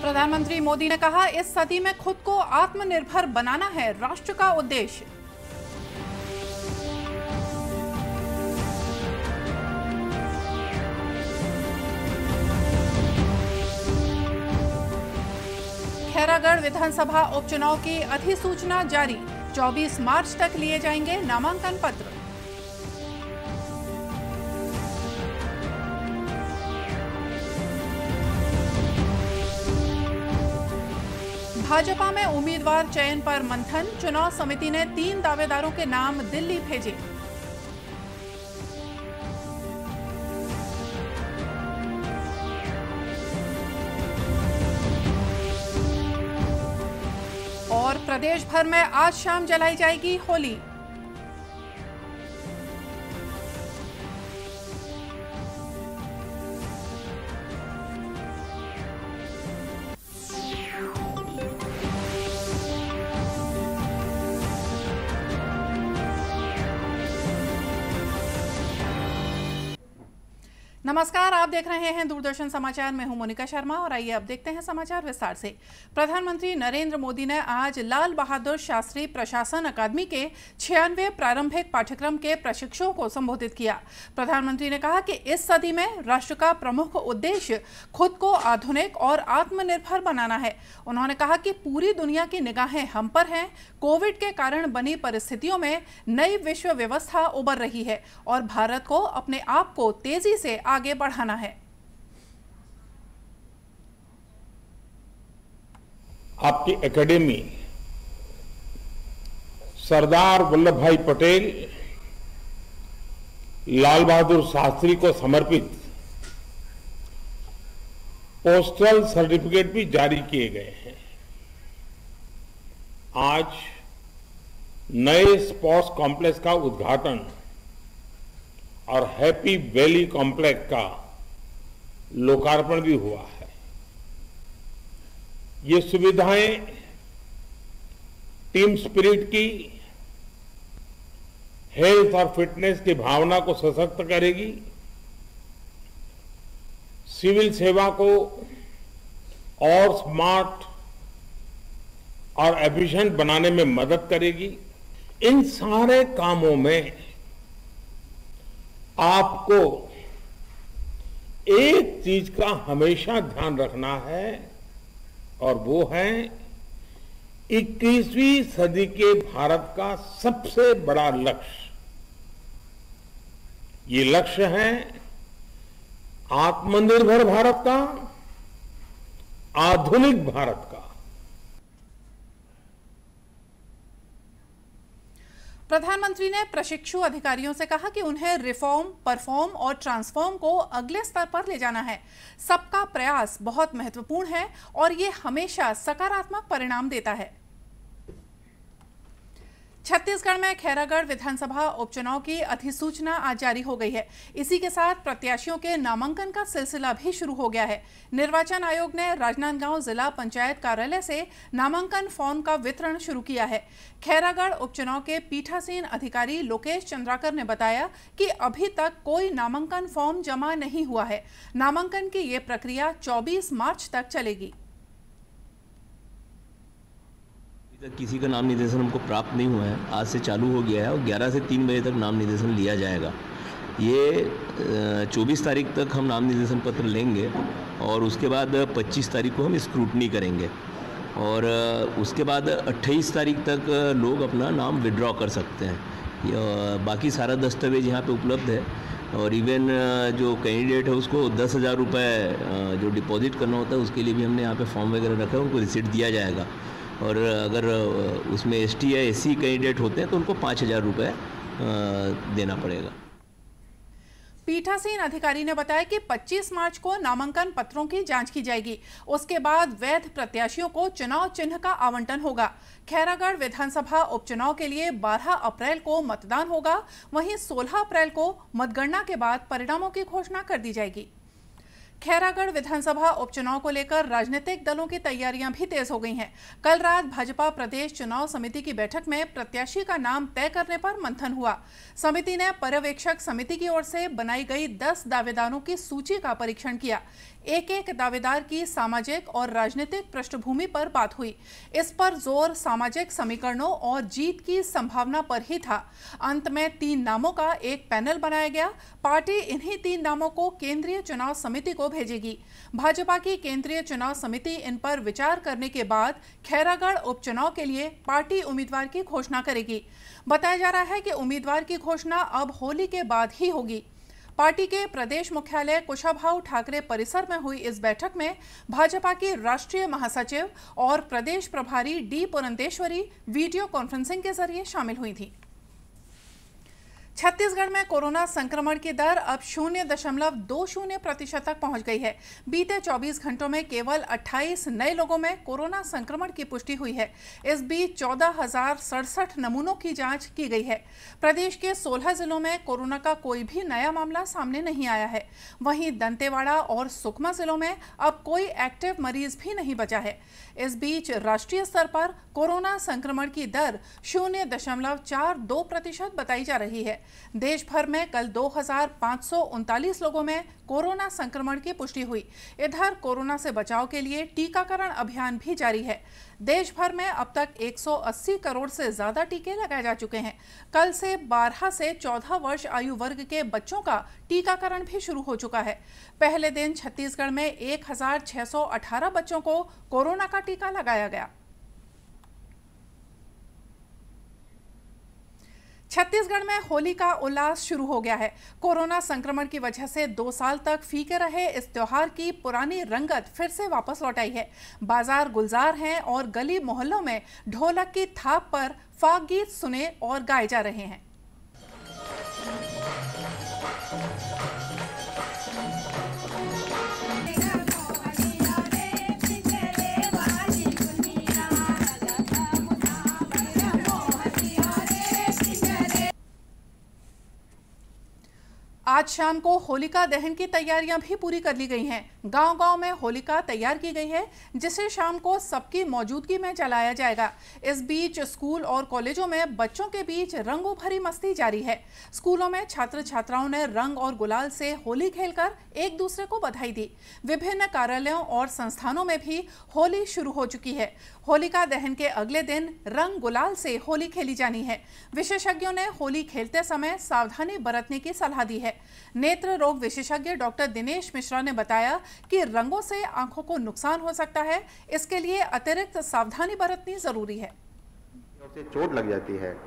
प्रधानमंत्री मोदी ने कहा, इस सदी में खुद को आत्मनिर्भर बनाना है राष्ट्र का उद्देश्य। खैरागढ़ विधानसभा उपचुनाव की अधिसूचना जारी, 24 मार्च तक लिए जाएंगे नामांकन पत्र। भाजपा में उम्मीदवार चयन पर मंथन, चुनाव समिति ने 3 दावेदारों के नाम दिल्ली भेजे। और प्रदेश भर में आज शाम जलाई जाएगी होली। नमस्कार, आप देख रहे हैं दूरदर्शन समाचार। मैं हूं मोनिका शर्मा और आइए अब देखते हैं समाचार विस्तार से। प्रधानमंत्री नरेंद्र मोदी ने आज लाल बहादुर शास्त्री प्रशासन अकादमी के 96वें प्रारंभिक पाठ्यक्रम के प्रशिक्षुओं को संबोधित किया। प्रधानमंत्री ने कहा कि इस सदी में राष्ट्र का प्रमुख उद्देश्य खुद को आधुनिक और आत्मनिर्भर बनाना है। उन्होंने कहा कि पूरी दुनिया की निगाहें हम पर हैं। कोविड के कारण बनी परिस्थितियों में नई विश्व व्यवस्था उभर रही है और भारत को अपने आप को तेजी से आगे बढ़ाना है। आपकी एकेडमी सरदार वल्लभ भाई पटेल, लाल बहादुर शास्त्री को समर्पित पोस्टल सर्टिफिकेट भी जारी किए गए हैं। आज नए स्पोर्ट्स कॉम्प्लेक्स का उद्घाटन और हैप्पी वैली कॉम्प्लेक्स का लोकार्पण भी हुआ है। ये सुविधाएं टीम स्पिरिट की, हेल्थ और फिटनेस की भावना को सशक्त करेगी, सिविल सेवा को और स्मार्ट और एफिशिएंट बनाने में मदद करेगी। इन सारे कामों में आपको एक चीज का हमेशा ध्यान रखना है और वो है 21वीं सदी के भारत का सबसे बड़ा लक्ष्य। ये लक्ष्य है आत्मनिर्भर भारत का, आधुनिक भारत का। प्रधानमंत्री ने प्रशिक्षु अधिकारियों से कहा कि उन्हें रिफॉर्म, परफॉर्म और ट्रांसफॉर्म को अगले स्तर पर ले जाना है। सबका प्रयास बहुत महत्वपूर्ण है और ये हमेशा सकारात्मक परिणाम देता है। छत्तीसगढ़ में खैरागढ़ विधानसभा उपचुनाव की अधिसूचना आज जारी हो गई है। इसी के साथ प्रत्याशियों के नामांकन का सिलसिला भी शुरू हो गया है। निर्वाचन आयोग ने राजनांदगांव जिला पंचायत कार्यालय से नामांकन फॉर्म का वितरण शुरू किया है। खैरागढ़ उपचुनाव के पीठासीन अधिकारी लोकेश चंद्राकर ने बताया कि अभी तक कोई नामांकन फॉर्म जमा नहीं हुआ है। नामांकन की ये प्रक्रिया 24 मार्च तक चलेगी। किसी का नाम निर्देशन हमको प्राप्त नहीं हुआ है। आज से चालू हो गया है और 11 से 3 बजे तक नाम निर्देशन लिया जाएगा। ये 24 तारीख तक हम नाम निर्देशन पत्र लेंगे और उसके बाद 25 तारीख को हम स्क्रूटनी करेंगे और उसके बाद 28 तारीख तक लोग अपना नाम विड्रॉ कर सकते हैं। बाकी सारा दस्तावेज यहाँ पे उपलब्ध है और इवन जो कैंडिडेट है उसको 10,000 रुपये जो डिपॉजिट करना होता है उसके लिए भी हमने यहाँ पे फॉर्म वगैरह रखा है, उनको रिसीट दिया जाएगा। और अगर उसमें एसटी या एससी कैंडिडेट होते हैं तो उनको 5,000 रुपये देना पड़ेगा। पीठासीन अधिकारी ने बताया कि 25 मार्च को नामांकन पत्रों की जांच की जाएगी। उसके बाद वैध प्रत्याशियों को चुनाव चिन्ह का आवंटन होगा। खैरागढ़ विधानसभा उपचुनाव के लिए 12 अप्रैल को मतदान होगा। वहीं 16 अप्रैल को मतगणना के बाद परिणामों की घोषणा कर दी जाएगी। खैरागढ़ विधानसभा उपचुनाव को लेकर राजनीतिक दलों की तैयारियां भी तेज हो गई हैं। कल रात भाजपा प्रदेश चुनाव समिति की बैठक में प्रत्याशी का नाम तय करने पर मंथन हुआ। समिति ने पर्यवेक्षक समिति की ओर से बनाई गई 10 दावेदारों की सूची का परीक्षण किया। एक दावेदार की सामाजिक और राजनीतिक पृष्ठभूमि पर बात हुई। इस पर जोर सामाजिक समीकरणों और जीत की संभावना पर ही था। अंत में 3 नामों का एक पैनल बनाया गया। पार्टी इन्हीं 3 नामों को केंद्रीय चुनाव समिति को भेजेगी। भाजपा की केंद्रीय चुनाव समिति इन पर विचार करने के बाद खैरागढ़ उपचुनाव के लिए पार्टी उम्मीदवार की घोषणा करेगी। बताया जा रहा है कि उम्मीदवार की घोषणा अब होली के बाद ही होगी। पार्टी के प्रदेश मुख्यालय कुशाभाऊ ठाकरे परिसर में हुई इस बैठक में भाजपा की राष्ट्रीय महासचिव और प्रदेश प्रभारी डी पुरंदेश्वरी वीडियो कॉन्फ्रेंसिंग के जरिए शामिल हुई थी। छत्तीसगढ़ में कोरोना संक्रमण की दर अब 0.20% तक पहुंच गई है। बीते 24 घंटों में केवल 28 नए लोगों में कोरोना संक्रमण की पुष्टि हुई है। इस बीच 14,067 नमूनों की जांच की गई है। प्रदेश के 16 जिलों में कोरोना का कोई भी नया मामला सामने नहीं आया है। वहीं दंतेवाड़ा और सुकमा जिलों में अब कोई एक्टिव मरीज भी नहीं बचा है। इस बीच राष्ट्रीय स्तर पर कोरोना संक्रमण की दर 0.42% बताई जा रही है। देश भर में कल 2,539 लोगों में कोरोना संक्रमण की पुष्टि हुई। इधर कोरोना से बचाव के लिए टीकाकरण अभियान भी जारी है। देश भर में अब तक 180 करोड़ से ज्यादा टीके लगाए जा चुके हैं। कल से 12 से 14 वर्ष आयु वर्ग के बच्चों का टीकाकरण भी शुरू हो चुका है। पहले दिन छत्तीसगढ़ में 1,618 बच्चों को कोरोना का टीका लगाया गया। छत्तीसगढ़ में होली का उल्लास शुरू हो गया है। कोरोना संक्रमण की वजह से 2 साल तक फीके रहे इस त्योहार की पुरानी रंगत फिर से वापस लौट आई है। बाजार गुलजार हैं और गली मोहल्लों में ढोलक की थाप पर फाग गीत सुने और गाए जा रहे हैं। आज शाम को होलिका दहन की तैयारियां भी पूरी कर ली गई हैं। गांव-गांव में होलिका तैयार की गई है, जिसे शाम को सबकी मौजूदगी में जलाया जाएगा। इस बीच स्कूल और कॉलेजों में बच्चों के बीच रंगों भरी मस्ती जारी है। स्कूलों में छात्र छात्राओं ने रंग और गुलाल से होली खेलकर एक दूसरे को बधाई दी। विभिन्न कार्यालयों और संस्थानों में भी होली शुरू हो चुकी है। होलिका दहन के अगले दिन रंग गुलाल से होली खेली जानी है। विशेषज्ञों ने होली खेलते समय सावधानी बरतने की सलाह दी है। नेत्र रोग विशेषज्ञ डॉक्टर दिनेश मिश्रा ने बताया कि रंगों से आंखों को नुकसान हो सकता है, इसके लिए अतिरिक्त सावधानी बरतनी जरूरी है। उसे चोट लग जाती है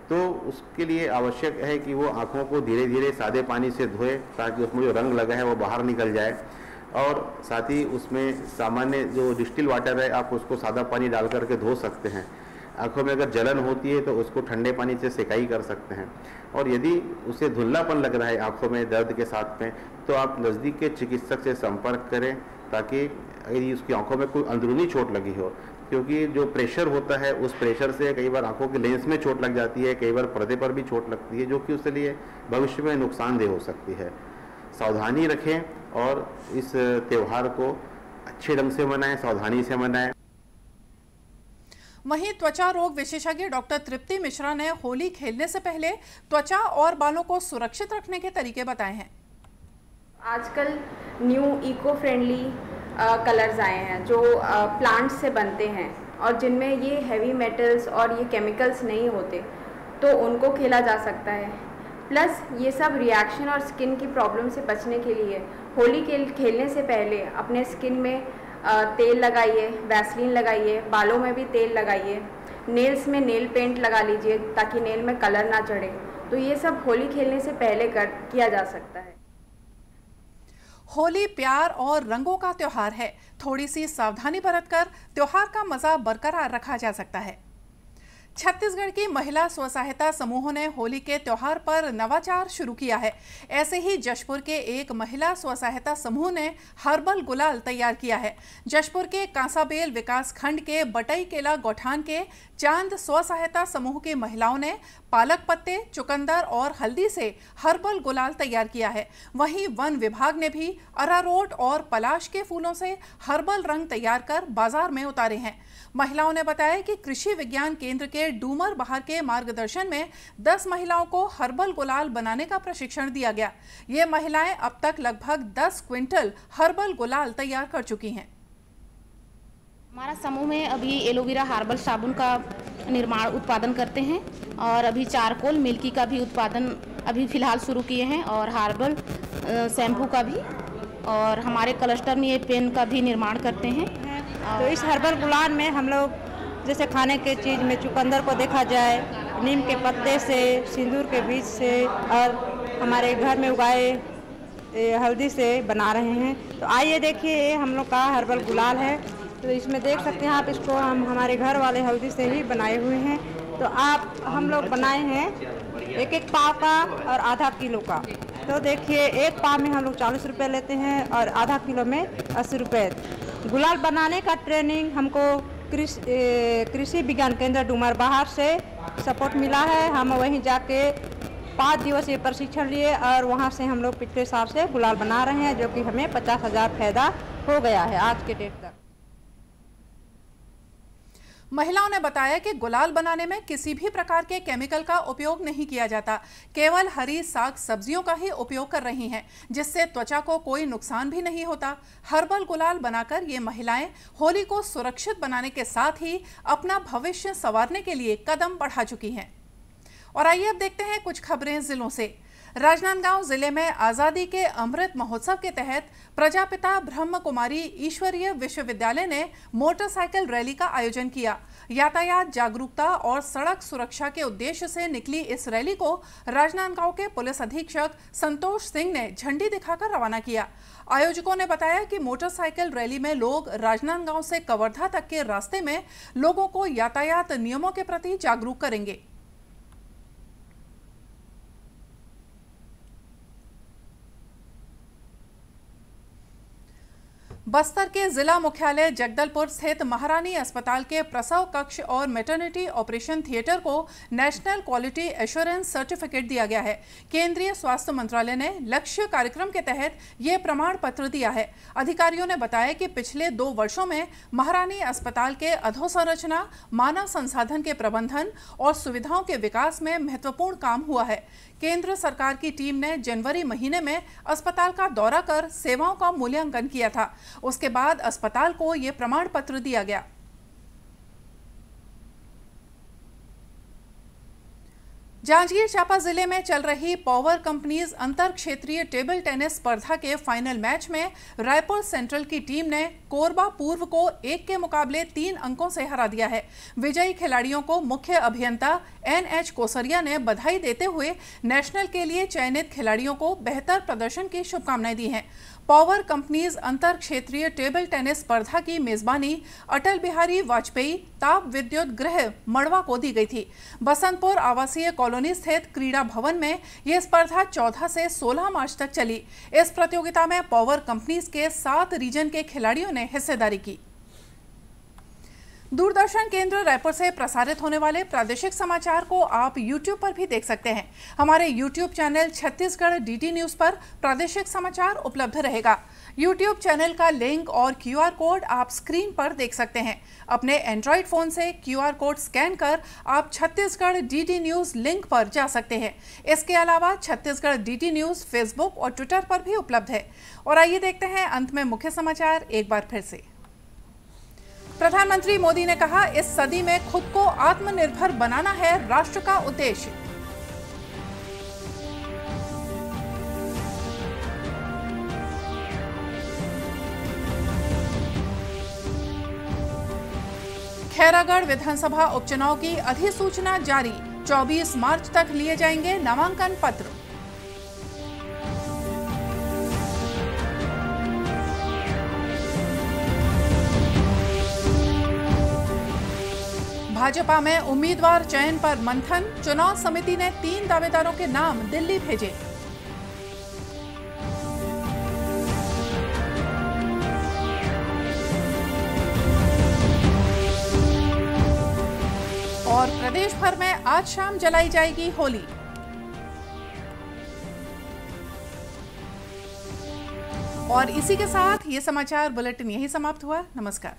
तो उसके लिए आवश्यक है कि वो आंखों को धीरे धीरे सादे पानी से धोए, ताकि उसमें जो रंग लगा है वो बाहर निकल जाए। और साथ ही उसमें सामान्य जो डिस्टिल वाटर है, आप उसको सादा पानी डाल करके धो सकते हैं। आंखों में अगर जलन होती है तो उसको ठंडे पानी से सेकाई कर सकते हैं। और यदि उसे धुंधलापन लग रहा है आंखों में दर्द के साथ में, तो आप नज़दीक के चिकित्सक से संपर्क करें, ताकि यदि उसकी आंखों में कोई अंदरूनी चोट लगी हो, क्योंकि जो प्रेशर होता है उस प्रेशर से कई बार आंखों के लेंस में चोट लग जाती है, कई बार पर्दे पर भी चोट लगती है, जो कि उसके लिए भविष्य में नुकसानदेह हो सकती है। सावधानी रखें और इस त्यौहार को अच्छे ढंग से मनाएं, सावधानी से मनाएं। वहीं त्वचा रोग विशेषज्ञ डॉक्टर तृप्ति मिश्रा ने होली खेलने से पहले त्वचा और बालों को सुरक्षित रखने के तरीके बताए हैं। आजकल न्यू इको फ्रेंडली कलर्स आए हैं जो प्लांट से बनते हैं और जिनमें ये हैवी मेटल्स और ये केमिकल्स नहीं होते, तो उनको खेला जा सकता है। प्लस ये सब रिएक्शन और स्किन की प्रॉब्लम से बचने के लिए होली खेलने से पहले अपने स्किन में तेल लगाइए, वैसलीन लगाइए, बालों में भी तेल लगाइए, नेल्स में नेल पेंट लगा लीजिए ताकि नेल में कलर ना चढ़े। तो ये सब होली खेलने से पहले किया जा सकता है। होली प्यार और रंगों का त्योहार है। थोड़ी सी सावधानी बरतकर त्योहार का मजा बरकरार रखा जा सकता है। छत्तीसगढ़ की महिला स्व सहायता समूहों ने होली के त्योहार पर नवाचार शुरू किया है। ऐसे ही जशपुर के एक महिला स्व सहायता समूह ने हर्बल गुलाल तैयार किया है। जशपुर के कांसाबेल विकास खंड के बटई केला गौठान के चांद स्व सहायता समूह की महिलाओं ने पालक पत्ते, चुकंदर और हल्दी से हर्बल गुलाल तैयार किया है। वहीं वन विभाग ने भी अरारोट और पलाश के फूलों से हर्बल रंग तैयार कर बाजार में उतारे हैं। महिलाओं ने बताया कि कृषि विज्ञान केंद्र के डूमर बहार के मार्गदर्शन में 10 महिलाओं को हर्बल गुलाल बनाने का प्रशिक्षण दिया गया। ये महिलाएं अब तक लगभग 10 क्विंटल हर्बल गुलाल तैयार कर चुकी हैं। हमारा समूह में अभी एलोवेरा हर्बल साबुन का उत्पादन करते हैं और अभी चारकोल मिल्की का भी उत्पादन अभी फिलहाल शुरू किए हैं और हर्बल शैम्पू का भी, और हमारे क्लस्टर में ये पेन का भी निर्माण करते हैं। तो इस हर्बल गुलाल में हम लोग जैसे खाने के चीज़ में चुकंदर को देखा जाए, नीम के पत्ते से, सिंदूर के बीज से और हमारे घर में उगाए हल्दी से बना रहे हैं। तो आइए देखिए, ये हम लोग का हर्बल गुलाल है। तो इसमें देख सकते हैं आप, इसको हम हमारे घर वाले हल्दी से ही बनाए हुए हैं। तो हम लोग बनाए हैं एक पाव का और आधा किलो का। तो देखिए, एक पाव में हम लोग 40 रुपये लेते हैं और आधा किलो में 80 रुपये। गुलाल बनाने का ट्रेनिंग हमको कृषि विज्ञान केंद्र डूमर बहार से सपोर्ट मिला है। हम वहीं जाके 5 दिवसीय प्रशिक्षण लिए और वहां से हम लोग पिछले साल से गुलाल बना रहे हैं, जो कि हमें 50,000 फायदा हो गया है आज के डेट तक। महिलाओं ने बताया कि गुलाल बनाने में किसी भी प्रकार के केमिकल का उपयोग नहीं किया जाता, केवल हरी साग सब्जियों का ही उपयोग कर रही हैं, जिससे त्वचा को कोई नुकसान भी नहीं होता। हर्बल गुलाल बनाकर ये महिलाएं होली को सुरक्षित बनाने के साथ ही अपना भविष्य संवारने के लिए कदम बढ़ा चुकी हैं। और आइए अब देखते हैं कुछ खबरें जिलों से। राजनांदगांव जिले में आजादी के अमृत महोत्सव के तहत प्रजापिता ब्रह्म कुमारी ईश्वरीय विश्वविद्यालय ने मोटरसाइकिल रैली का आयोजन किया। यातायात जागरूकता और सड़क सुरक्षा के उद्देश्य से निकली इस रैली को राजनांदगांव के पुलिस अधीक्षक संतोष सिंह ने झंडी दिखाकर रवाना किया। आयोजकों ने बताया कि मोटरसाइकिल रैली में लोग राजनांदगांव से कवर्धा तक के रास्ते में लोगों को यातायात नियमों के प्रति जागरूक करेंगे। बस्तर के जिला मुख्यालय जगदलपुर स्थित महारानी अस्पताल के प्रसव कक्ष और मैटरनिटी ऑपरेशन थिएटर को नेशनल क्वालिटी एश्योरेंस सर्टिफिकेट दिया गया है। केंद्रीय स्वास्थ्य मंत्रालय ने लक्ष्य कार्यक्रम के तहत ये प्रमाण पत्र दिया है। अधिकारियों ने बताया कि पिछले 2 वर्षों में महारानी अस्पताल के अधोसंरचना, मानव संसाधन के प्रबंधन और सुविधाओं के विकास में महत्वपूर्ण काम हुआ है। केंद्र सरकार की टीम ने जनवरी महीने में अस्पताल का दौरा कर सेवाओं का मूल्यांकन किया था। उसके बाद अस्पताल को यह प्रमाण पत्र दिया गया। जांजगीर चांपा जिले में चल रही पावर कंपनीज अंतर क्षेत्रीय टेबल टेनिस स्पर्धा के फाइनल मैच में रायपुर सेंट्रल की टीम ने कोरबा पूर्व को 1 के मुकाबले 3 अंकों से हरा दिया है। विजयी खिलाड़ियों को मुख्य अभियंता NH कोसरिया ने बधाई देते हुए नेशनल के लिए चयनित खिलाड़ियों को बेहतर प्रदर्शन की शुभकामनाएं दी हैं। पावर कंपनीज अंतर क्षेत्रीय टेबल टेनिस स्पर्धा की मेजबानी अटल बिहारी वाजपेयी ताप विद्युत गृह मड़वा को दी गई थी। बसंतपुर आवासीय कॉलोनी स्थित क्रीड़ा भवन में यह स्पर्धा 14 से 16 मार्च तक चली। इस प्रतियोगिता में पावर कंपनीज के 7 रीजन के खिलाड़ियों ने हिस्सेदारी की। दूरदर्शन केंद्र रायपुर से प्रसारित होने वाले प्रादेशिक समाचार को आप YouTube पर भी देख सकते हैं। हमारे YouTube channel Chhattisgarh DD news पर प्रादेशिक समाचार उपलब्ध रहेगा। YouTube चैनल का लिंक और QR कोड आप स्क्रीन पर देख सकते हैं। अपने एंड्रॉइड फोन से QR कोड स्कैन कर आप छत्तीसगढ़ DD न्यूज लिंक पर जा सकते हैं। इसके अलावा छत्तीसगढ़ DD न्यूज फेसबुक और ट्विटर पर भी उपलब्ध है। और आइए देखते हैं अंत में मुख्य समाचार एक बार फिर से। प्रधानमंत्री मोदी ने कहा, इस सदी में खुद को आत्मनिर्भर बनाना है राष्ट्र का उद्देश्य। खैरागढ़ विधानसभा उपचुनाव की अधिसूचना जारी, 24 मार्च तक लिए जाएंगे नामांकन पत्र। भाजपा में उम्मीदवार चयन पर मंथन, चुनाव समिति ने 3 दावेदारों के नाम दिल्ली भेजे। और प्रदेश भर में आज शाम जलाई जाएगी होली। और इसी के साथ ये समाचार बुलेटिन यही समाप्त हुआ। नमस्कार।